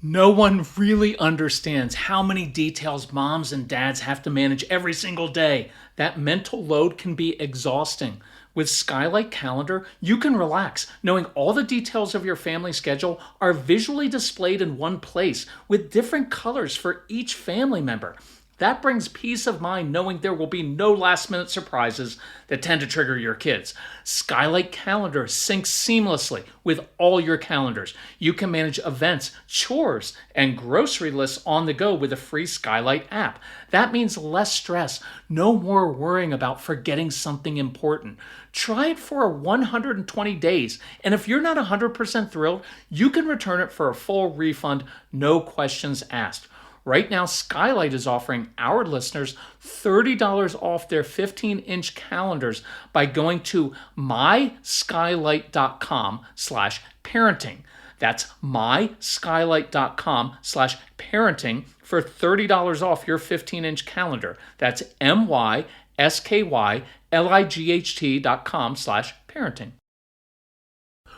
No one really understands how many details moms and dads have to manage every single day. That mental load can be exhausting. With Skylight Calendar, you can relax knowing all the details of your family schedule are visually displayed in one place with different colors for each family member. That brings peace of mind knowing there will be no last minute surprises that tend to trigger your kids. Skylight Calendar syncs seamlessly with all your calendars. You can manage events, chores, and grocery lists on the go with a free Skylight app. That means less stress, no more worrying about forgetting something important. Try it for 120 days, and if you're not 100% thrilled, you can return it for a full refund, no questions asked. Right now, Skylight is offering our listeners $30 off their 15-inch calendars by going to myskylight.com/parenting. That's myskylight.com/parenting for $30 off your 15-inch calendar. That's myskylight.com/parenting.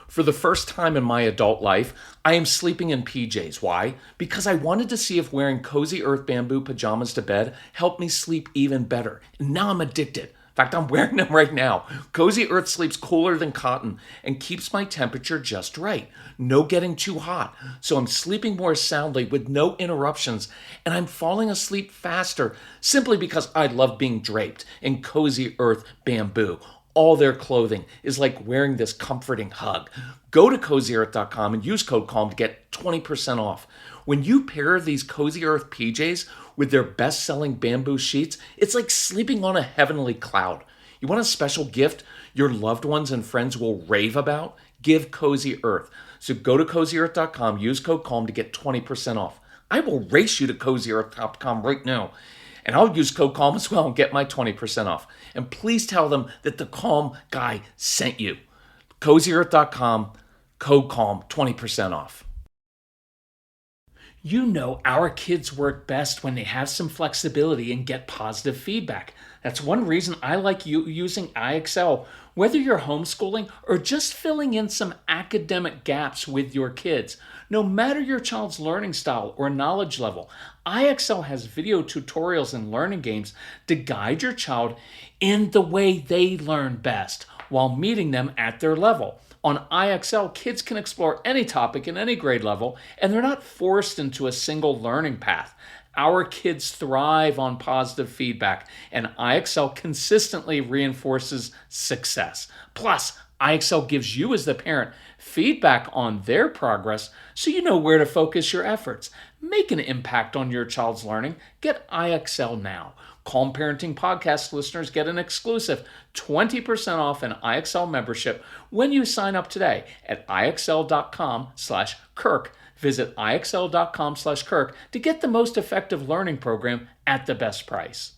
For the first time in my adult life, I am sleeping in PJs. Why? Because I wanted to see if wearing Cozy Earth bamboo pajamas to bed helped me sleep even better. And now I'm addicted. In fact, I'm wearing them right now. Cozy Earth sleeps cooler than cotton and keeps my temperature just right. No getting too hot. So I'm sleeping more soundly with no interruptions, and I'm falling asleep faster simply because I love being draped in Cozy Earth bamboo. All their clothing is like wearing this comforting hug. Go to CozyEarth.com and use code CALM to get 20% off. When you pair these Cozy Earth PJs with their best-selling bamboo sheets, it's like sleeping on a heavenly cloud. You want a special gift your loved ones and friends will rave about? Give Cozy Earth. So go to CozyEarth.com, use code CALM to get 20% off. I will race you to CozyEarth.com right now. And I'll use code CALM as well and get my 20% off. And please tell them that the Calm guy sent you. CozyEarth.com, code CALM, 20% off. You know our kids work best when they have some flexibility and get positive feedback. That's one reason I like using IXL, whether you're homeschooling or just filling in some academic gaps with your kids. No matter your child's learning style or knowledge level, IXL has video tutorials and learning games to guide your child in the way they learn best while meeting them at their level. On IXL, kids can explore any topic in any grade level, and they're not forced into a single learning path. Our kids thrive on positive feedback, and IXL consistently reinforces success. Plus, IXL gives you as the parent feedback on their progress so you know where to focus your efforts. Make an impact on your child's learning. Get IXL now. Calm Parenting Podcast listeners get an exclusive 20% off an IXL membership when you sign up today at IXL.com/Kirk. Visit IXL.com/Kirk to get the most effective learning program at the best price.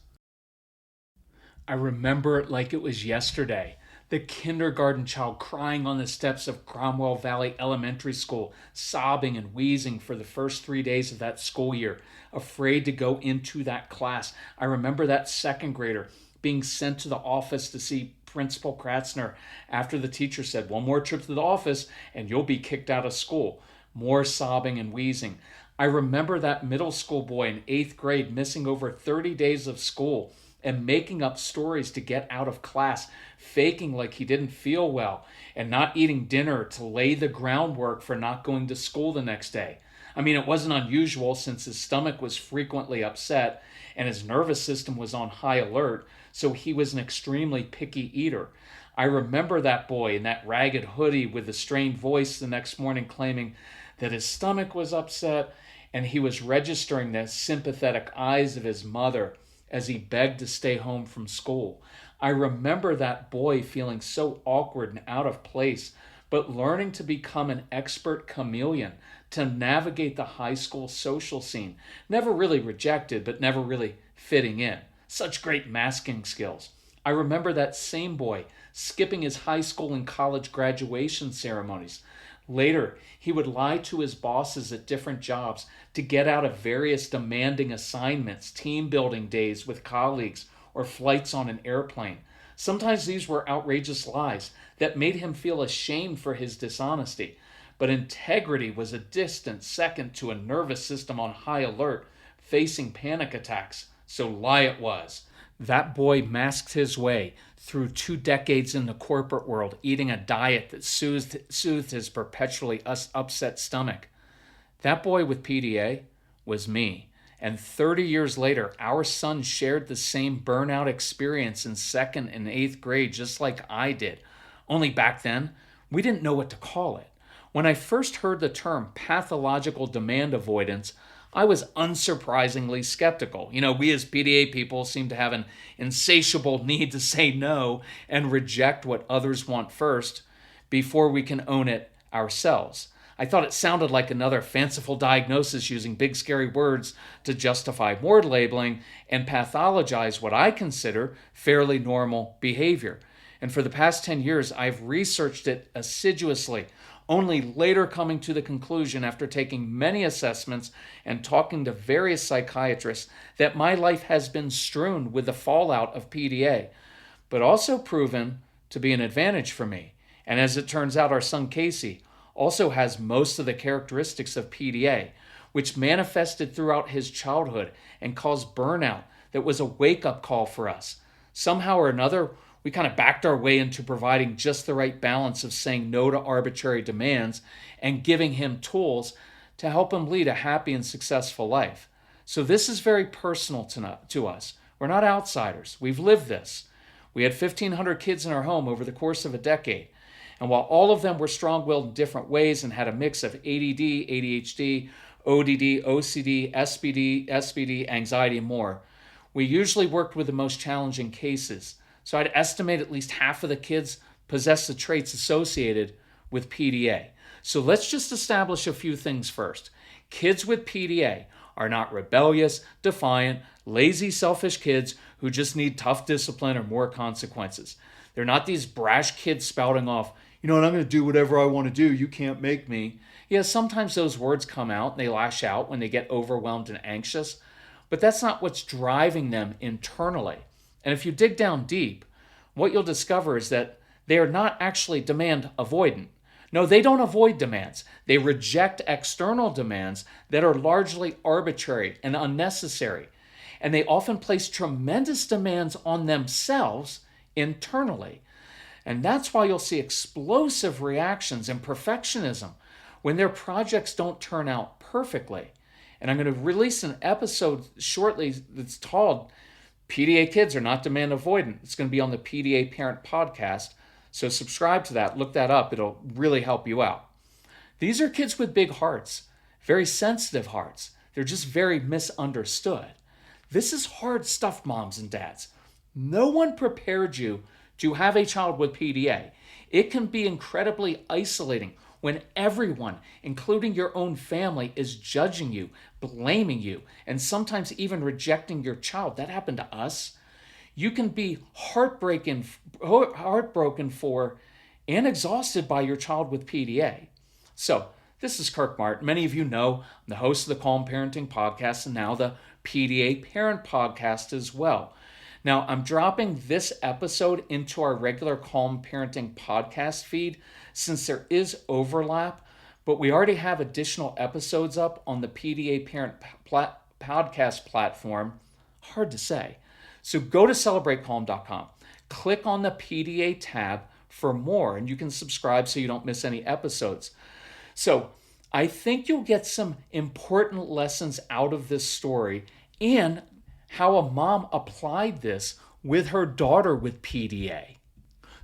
I remember it like it was yesterday. The kindergarten child crying on the steps of Cromwell Valley Elementary School, sobbing and wheezing for the first 3 days of that school year, afraid to go into that class. I remember that second grader being sent to the office to see Principal Kratzner after the teacher said, "One more trip to the office and you'll be kicked out of school." More sobbing and wheezing. I remember that middle school boy in 8th grade missing over 30 days of school and making up stories to get out of class, faking like he didn't feel well, and not eating dinner to lay the groundwork for not going to school the next day. I mean, it wasn't unusual since his stomach was frequently upset and his nervous system was on high alert, so he was an extremely picky eater. I remember that boy in that ragged hoodie with a strained voice the next morning claiming that his stomach was upset, and he was registering the sympathetic eyes of his mother as he begged to stay home from school. I remember that boy feeling so awkward and out of place, but learning to become an expert chameleon to navigate the high school social scene. Never really rejected, but never really fitting in. Such great masking skills. I remember that same boy skipping his high school and college graduation ceremonies. Later, he would lie to his bosses at different jobs to get out of various demanding assignments, team building days with colleagues, or flights on an airplane. Sometimes these were outrageous lies that made him feel ashamed for his dishonesty. but integrity was a distant second to a nervous system on high alert, facing panic attacks. So lie it was. That boy masked his way through 2 decades in the corporate world, eating a diet that soothed his perpetually upset stomach. That boy with PDA was me. And 30 years later, our son shared the same burnout experience in 2nd and 8th grade, just like I did. Only back then, we didn't know what to call it. When I first heard the term pathological demand avoidance, I was unsurprisingly skeptical. We as PDA people seem to have an insatiable need to say no and reject what others want first before we can own it ourselves. I thought it sounded like another fanciful diagnosis using big scary words to justify ward labeling and pathologize what I consider fairly normal behavior. And for the past 10 years, I've researched it assiduously, only later coming to the conclusion after taking many assessments and talking to various psychiatrists that my life has been strewn with the fallout of PDA, but also proven to be an advantage for me. And as it turns out, our son Casey also has most of the characteristics of PDA, which manifested throughout his childhood and caused burnout that was a wake-up call for us. Somehow or another, we kind of backed our way into providing just the right balance of saying no to arbitrary demands and giving him tools to help him lead a happy and successful life. So this is very personal to us. We're not outsiders. We've lived this. We had 1,500 kids in our home over the course of a decade. And while all of them were strong-willed in different ways and had a mix of ADD, ADHD, ODD, OCD, SPD, anxiety, and more, we usually worked with the most challenging cases. So I'd estimate at least half of the kids possess the traits associated with PDA. So let's just establish a few things first. Kids with PDA are not rebellious, defiant, lazy, selfish kids who just need tough discipline or more consequences. They're not these brash kids spouting off, I'm going to do whatever I want to do. You can't make me. Yeah, sometimes those words come out and they lash out when they get overwhelmed and anxious, but that's not what's driving them internally. And if you dig down deep, what you'll discover is that they are not actually demand avoidant. No, they don't avoid demands. They reject external demands that are largely arbitrary and unnecessary. And they often place tremendous demands on themselves internally. And that's why you'll see explosive reactions and perfectionism when their projects don't turn out perfectly. And I'm going to release an episode shortly that's called PDA Kids Are Not Demand Avoidant. It's going to be on the PDA Parent Podcast. So subscribe to that, look that up. It'll really help you out. These are kids with big hearts, very sensitive hearts. They're just very misunderstood. This is hard stuff, moms and dads. No one prepared you to have a child with PDA. It can be incredibly isolating when everyone, including your own family, is judging you, blaming you, and sometimes even rejecting your child. That happened to us. You can be heartbroken for and exhausted by your child with PDA. So, this is Kirk Martin. Many of you know I'm the host of the Calm Parenting Podcast and now the PDA Parent Podcast as well. Now, I'm dropping this episode into our regular Calm Parenting Podcast feed since there is overlap, but we already have additional episodes up on the PDA Parent Podcast platform. Hard to say. So go to celebratecalm.com, click on the PDA tab for more, and you can subscribe so you don't miss any episodes. So I think you'll get some important lessons out of this story and how a mom applied this with her daughter with PDA.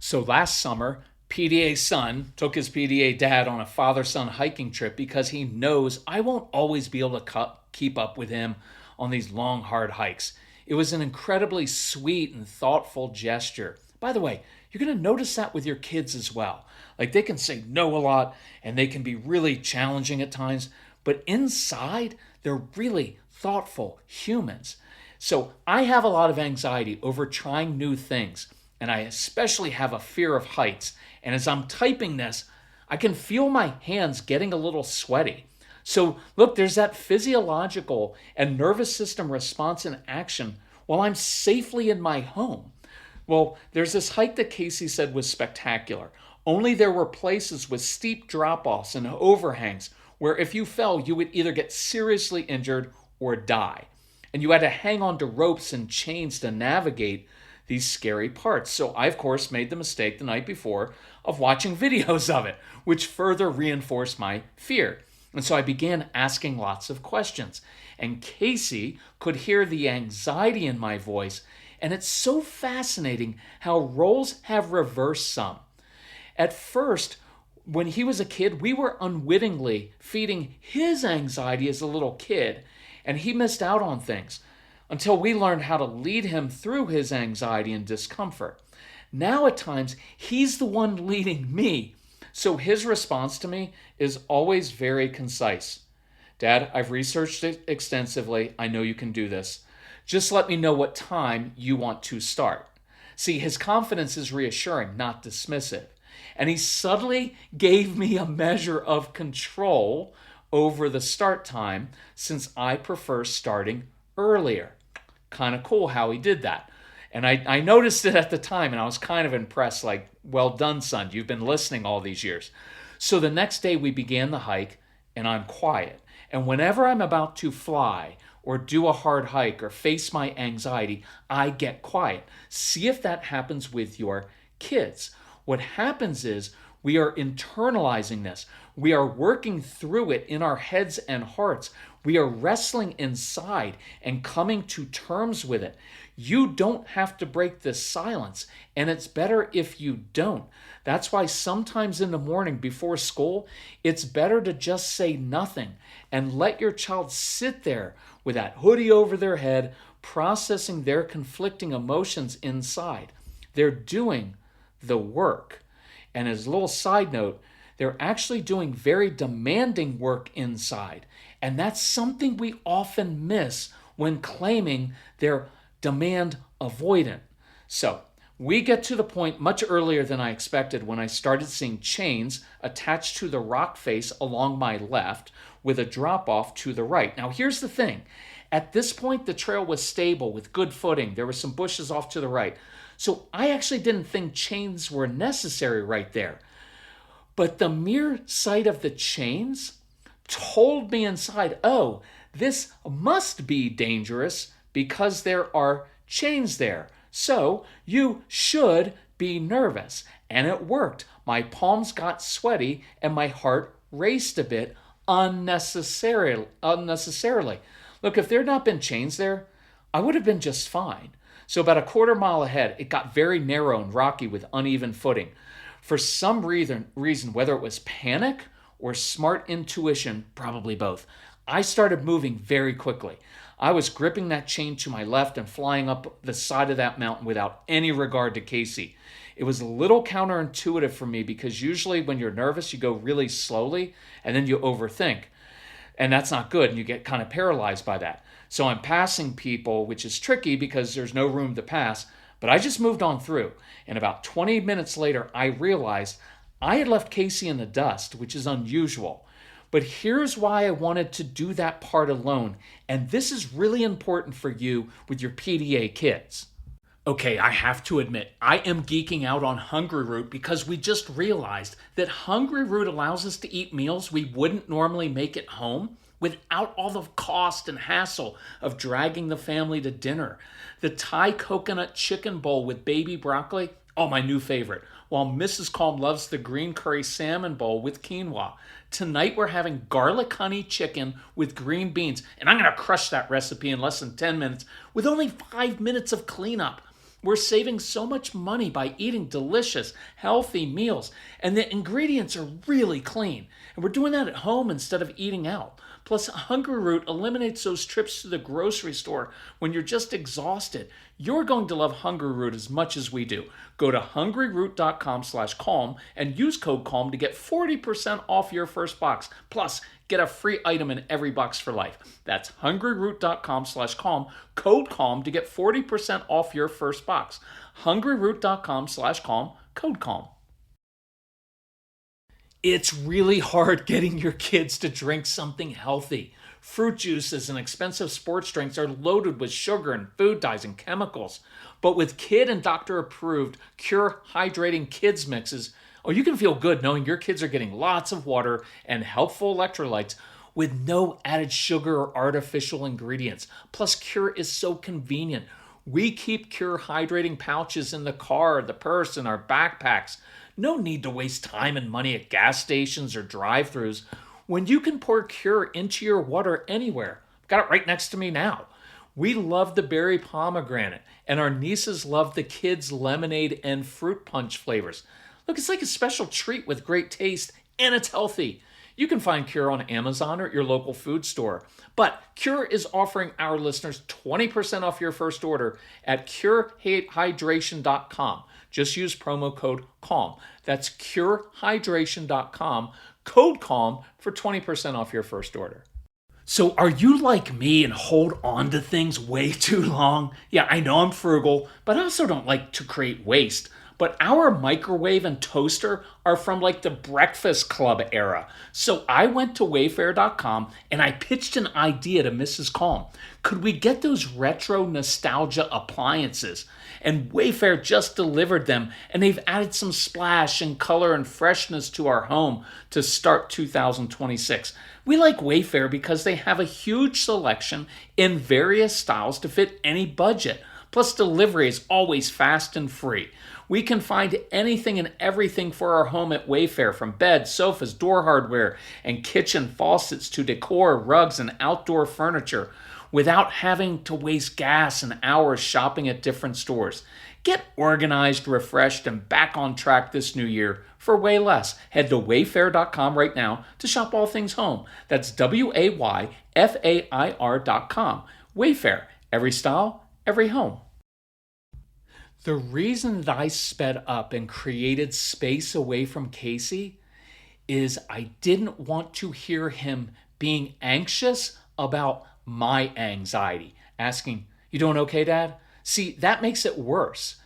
So last summer, PDA's son took his PDA dad on a father-son hiking trip because he knows I won't always be able to keep up with him on these long, hard hikes. It was an incredibly sweet and thoughtful gesture. By the way, you're going to notice that with your kids as well. Like they can say no a lot and they can be really challenging at times, but inside, they're really thoughtful humans. So I have a lot of anxiety over trying new things, and I especially have a fear of heights. And as I'm typing this, I can feel my hands getting a little sweaty. So look, there's that physiological and nervous system response and action while I'm safely in my home. Well, there's this hike that Casey said was spectacular, Only there were places with steep drop-offs and overhangs where if you fell, you would either get seriously injured or die. And you had to hang on to ropes and chains to navigate these scary parts. So I, of course, made the mistake the night before of watching videos of it, which further reinforced my fear. And so I began asking lots of questions. And Casey could hear the anxiety in my voice. And it's so fascinating how roles have reversed some. At first, when he was a kid, we were unwittingly feeding his anxiety as a little kid, and he missed out on things until we learned how to lead him through his anxiety and discomfort. Now, at times, he's the one leading me, so his response to me is always very concise. Dad, I've researched it extensively. I know you can do this. Just let me know what time you want to start. See, his confidence is reassuring, not dismissive. And he subtly gave me a measure of control over the start time since I prefer starting earlier. Kind of cool how he did that. And I noticed it at the time, and I was kind of impressed, like, well done, son. You've been listening all these years. So the next day we began the hike, and I'm quiet. And whenever I'm about to fly or do a hard hike or face my anxiety, I get quiet. See if that happens with your kids. What happens is we are internalizing this. We are working through it in our heads and hearts. We are wrestling inside and coming to terms with it. You don't have to break this silence, and it's better if you don't. That's why sometimes in the morning before school, it's better to just say nothing and let your child sit there with that hoodie over their head, processing their conflicting emotions inside. They're doing the work. And as a little side note, they're actually doing very demanding work inside. And that's something we often miss when claiming they're demand avoidant. So we get to the point much earlier than I expected when I started seeing chains attached to the rock face along my left with a drop off to the right. Now here's the thing. At this point, the trail was stable with good footing. There were some bushes off to the right. So I actually didn't think chains were necessary right there. But the mere sight of the chains told me inside, oh, this must be dangerous because there are chains there. So you should be nervous. And it worked. My palms got sweaty and my heart raced a bit unnecessarily. Look, if there had not been chains there, I would have been just fine. So about a quarter mile ahead, it got very narrow and rocky with uneven footing. For some reason, whether it was panic or smart intuition, probably both, I started moving very quickly. I was gripping that chain to my left and flying up the side of that mountain without any regard to Casey. It was a little counterintuitive for me because usually when you're nervous, you go really slowly and then you overthink. And that's not good, and you get kind of paralyzed by that. So I'm passing people, which is tricky because there's no room to pass, but I just moved on through. And about 20 minutes later, I realized I had left Casey in the dust, which is unusual. But here's why I wanted to do that part alone, and this is really important for you with your PDA kids. Okay, I have to admit, I am geeking out on HUNGRYROOT because we just realized that HUNGRYROOT allows us to eat meals we wouldn't normally make at home without all the cost and hassle of dragging the family to dinner. The Thai coconut chicken bowl with baby broccoli, oh, my new favorite, while Mrs. Calm loves the green curry salmon bowl with quinoa. Tonight we're having garlic honey chicken with green beans, and I'm going to crush that recipe in less than 10 minutes with only 5 minutes of cleanup. We're saving so much money by eating delicious, healthy meals, and the ingredients are really clean. And we're doing that at home instead of eating out. Plus, HUNGRYROOT eliminates those trips to the grocery store when you're just exhausted. You're going to love HUNGRYROOT as much as we do. Go to hungryroot.com/calm and use code CALM to get 40% off your first box. Plus, get a free item in every box for life. That's hungryroot.com/calm, code CALM to get 40% off your first box. hungryroot.com/calm, code CALM. It's really hard getting your kids to drink something healthy. Fruit juices and expensive sports drinks are loaded with sugar and food dyes and chemicals. But with kid and doctor approved Cure Hydrating Kids mixes, Oh, you can feel good knowing your kids are getting lots of water and helpful electrolytes with no added sugar or artificial ingredients. Plus, Cure is so convenient. We keep Cure hydrating pouches in the car, the purse, and our backpacks. No need to waste time and money at gas stations or drive-thrus when you can pour Cure into your water anywhere. Got it right next to me now. We love the berry pomegranate, and our nieces love the kids' lemonade and fruit punch flavors. Look, it's like a special treat with great taste, and it's healthy. You can find Cure on Amazon or at your local food store. But Cure is offering our listeners 20% off your first order at curehydration.com. Just use promo code CALM. That's curehydration.com, code CALM for 20% off your first order. So are you like me and hold on to things way too long? Yeah, I know I'm frugal, but I also don't like to create waste. But our microwave and toaster are from like the Breakfast Club era. So I went to wayfair.com and I pitched an idea to Mrs. Calm. Could we get those retro nostalgia appliances? And Wayfair just delivered them, and they've added some splash and color and freshness to our home to start 2026. We like Wayfair because they have a huge selection in various styles to fit any budget. Plus, delivery is always fast and free. We can find anything and everything for our home at Wayfair, from beds, sofas, door hardware, and kitchen faucets to decor, rugs, and outdoor furniture, without having to waste gas and hours shopping at different stores. Get organized, refreshed, and back on track this new year for way less. Head to wayfair.com right now to shop all things home. That's WAYFAIR.com. Wayfair, every style, every home. The reason that I sped up and created space away from Casey is I didn't want to hear him being anxious about my anxiety, asking, "You doing okay, Dad?" See, that makes it worse.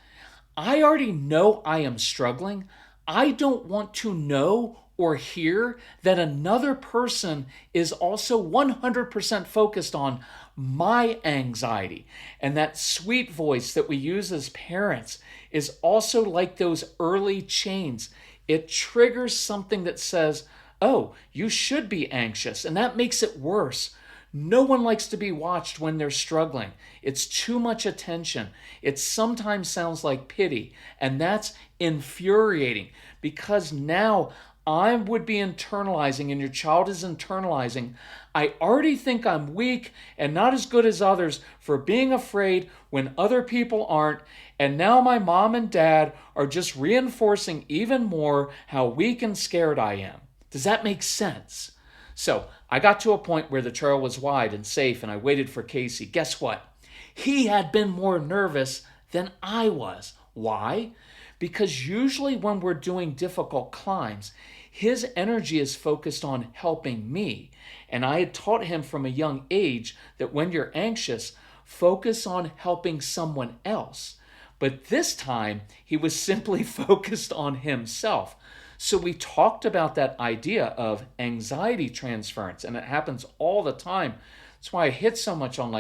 I already know I am struggling. I don't want to know or hear that another person is also 100% focused on my anxiety. And that sweet voice that we use as parents is also like those early chains. It triggers something that says, "Oh, you should be anxious," and that makes it worse. No one likes to be watched when they're struggling. It's too much attention. It sometimes sounds like pity, and that's infuriating because now I would be internalizing, and your child is internalizing, "I already think I'm weak and not as good as others for being afraid when other people aren't, and now my mom and dad are just reinforcing even more how weak and scared I am." Does that make sense? So I got to a point where the trail was wide and safe, and I waited for Casey. Guess what? He had been more nervous than I was. Why? Because usually when we're doing difficult climbs, his energy is focused on helping me. And I had taught him from a young age that when you're anxious, focus on helping someone else. But this time, he was simply focused on himself. So we talked about that idea of anxiety transference, and it happens all the time. That's why I hit so much on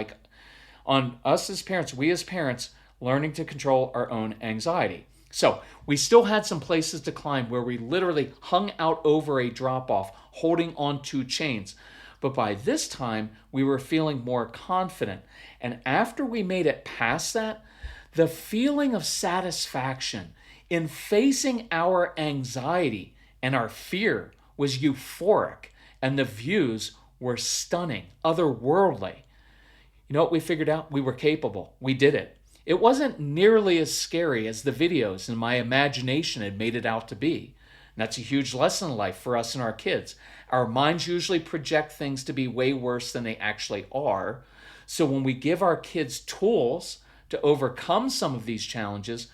us as parents, we as parents, learning to control our own anxiety. So we still had some places to climb where we literally hung out over a drop-off, holding on to chains. But by this time, we were feeling more confident. And after we made it past that, the feeling of satisfaction in facing our anxiety and our fear was euphoric, and the views were stunning, otherworldly. You know what we figured out? We were capable. We did it. It wasn't nearly as scary as the videos and my imagination had made it out to be. And that's a huge lesson in life for us and our kids. Our minds usually project things to be way worse than they actually are. So when we give our kids tools to overcome some of these challenges,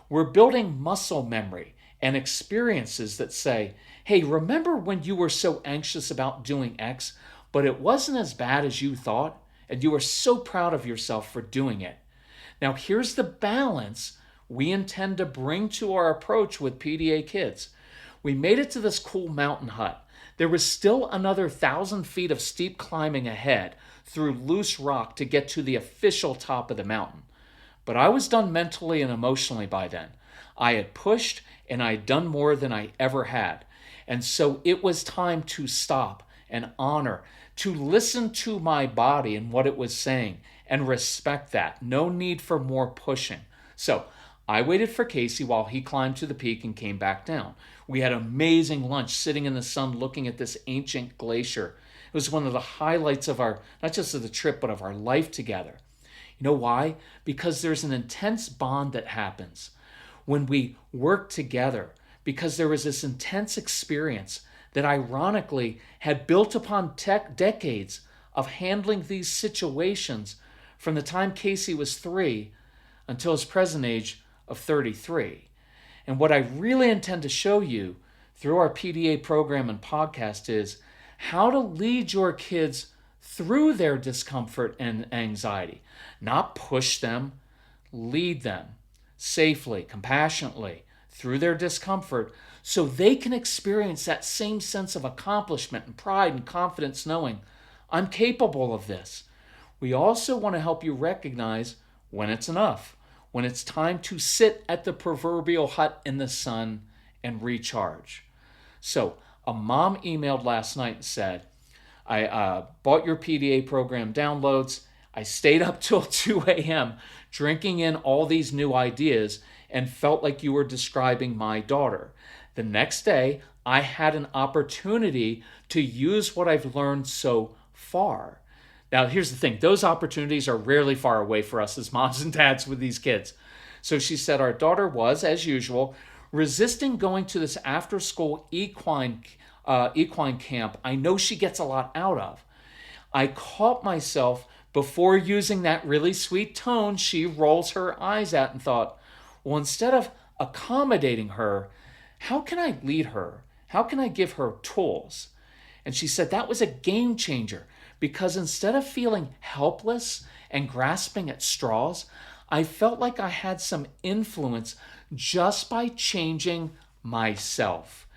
we're building muscle memory and experiences that say, "Hey, remember when you were so anxious about doing X, but it wasn't as bad as you thought, and you were so proud of yourself for doing it." Now, here's the balance we intend to bring to our approach with PDA kids. We made it to this cool mountain hut. There was still another 1,000 feet of steep climbing ahead through loose rock to get to the official top of the mountain. But I was done mentally and emotionally by then. I had pushed and I had done more than I ever had. And so it was time to stop and honor, to listen to my body and what it was saying and respect that. No need for more pushing. So I waited for Casey while he climbed to the peak and came back down. We had amazing lunch sitting in the sun looking at this ancient glacier. It was one of the highlights of our, not just of the trip, but of our life together. You know why? Because there's an intense bond that happens when we work together, because there was this intense experience that ironically had built upon decades of handling these situations from the time Casey was 3 until his present age of 33. And what I really intend to show you through our PDA program and podcast is how to lead your kids through their discomfort and anxiety. Not push them, lead them safely, compassionately through their discomfort so they can experience that same sense of accomplishment and pride and confidence knowing, I'm capable of this. We also want to help you recognize when it's enough, when it's time to sit at the proverbial hut in the sun and recharge. So a mom emailed last night and said, I bought your PDA program downloads. I stayed up till 2 a.m. drinking in all these new ideas and felt like you were describing my daughter. The next day, I had an opportunity to use what I've learned so far. Now, here's the thing. Those opportunities are rarely far away for us as moms and dads with these kids. So she said our daughter was, as usual, resisting going to this after-school equine camp I know she gets a lot out of. I caught myself before using that really sweet tone she rolls her eyes at and thought, well, instead of accommodating her, how can I lead her? How can I give her tools? And she said that was a game changer because instead of feeling helpless and grasping at straws, I felt like I had some influence just by changing myself.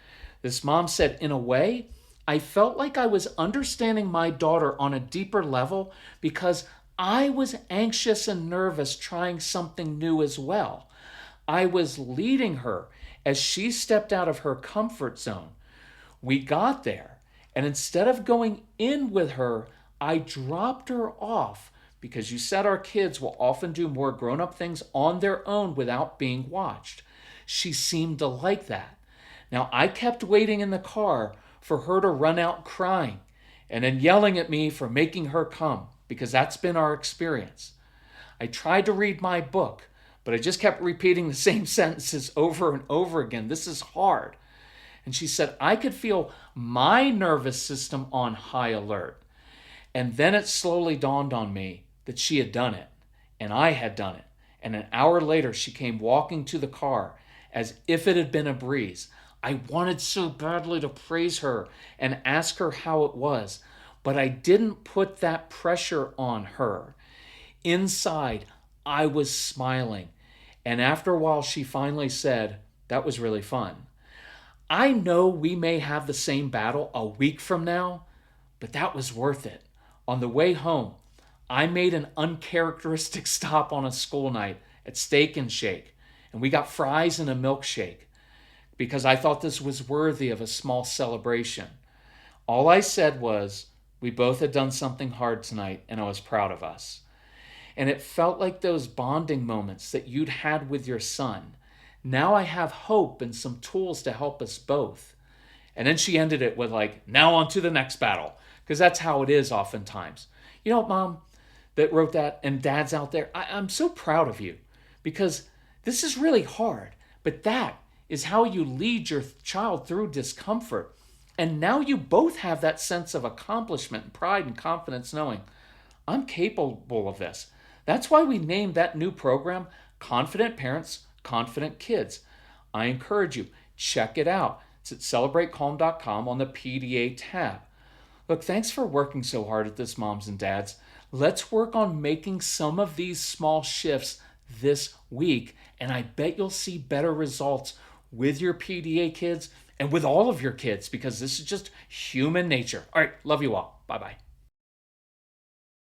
This mom said, in a way, I felt like I was understanding my daughter on a deeper level because I was anxious and nervous trying something new as well. I was leading her as she stepped out of her comfort zone. We got there, and instead of going in with her, I dropped her off because you said our kids will often do more grown-up things on their own without being watched. She seemed to like that. Now, I kept waiting in the car for her to run out crying and then yelling at me for making her come because that's been our experience. I tried to read my book, but I just kept repeating the same sentences over and over again. This is hard. And she said, I could feel my nervous system on high alert. And then it slowly dawned on me that she had done it, and I had done it. And an hour later, she came walking to the car as if it had been a breeze. I wanted so badly to praise her and ask her how it was, but I didn't put that pressure on her. Inside, I was smiling. And after a while, she finally said, that was really fun. I know we may have the same battle a week from now, but that was worth it. On the way home, I made an uncharacteristic stop on a school night at Steak and Shake, and we got fries and a milkshake because I thought this was worthy of a small celebration. All I said was, we both had done something hard tonight, and I was proud of us. And it felt like those bonding moments that you'd had with your son. Now I have hope and some tools to help us both. And then she ended it with like, now on to the next battle. Because that's how it is oftentimes. You know what, Mom, that wrote that, and dads out there, I'm so proud of you. Because this is really hard. But that is how you lead your child through discomfort. And now you both have that sense of accomplishment, pride, and confidence knowing, I'm capable of this. That's why we named that new program Confident Parents, Confident Kids. I encourage you, check it out. It's at celebratecalm.com on the PDA tab. Look, thanks for working so hard at this, moms and dads. Let's work on making some of these small shifts this week, and I bet you'll see better results with your PDA kids and with all of your kids because this is just human nature. All right, love you all. Bye-bye.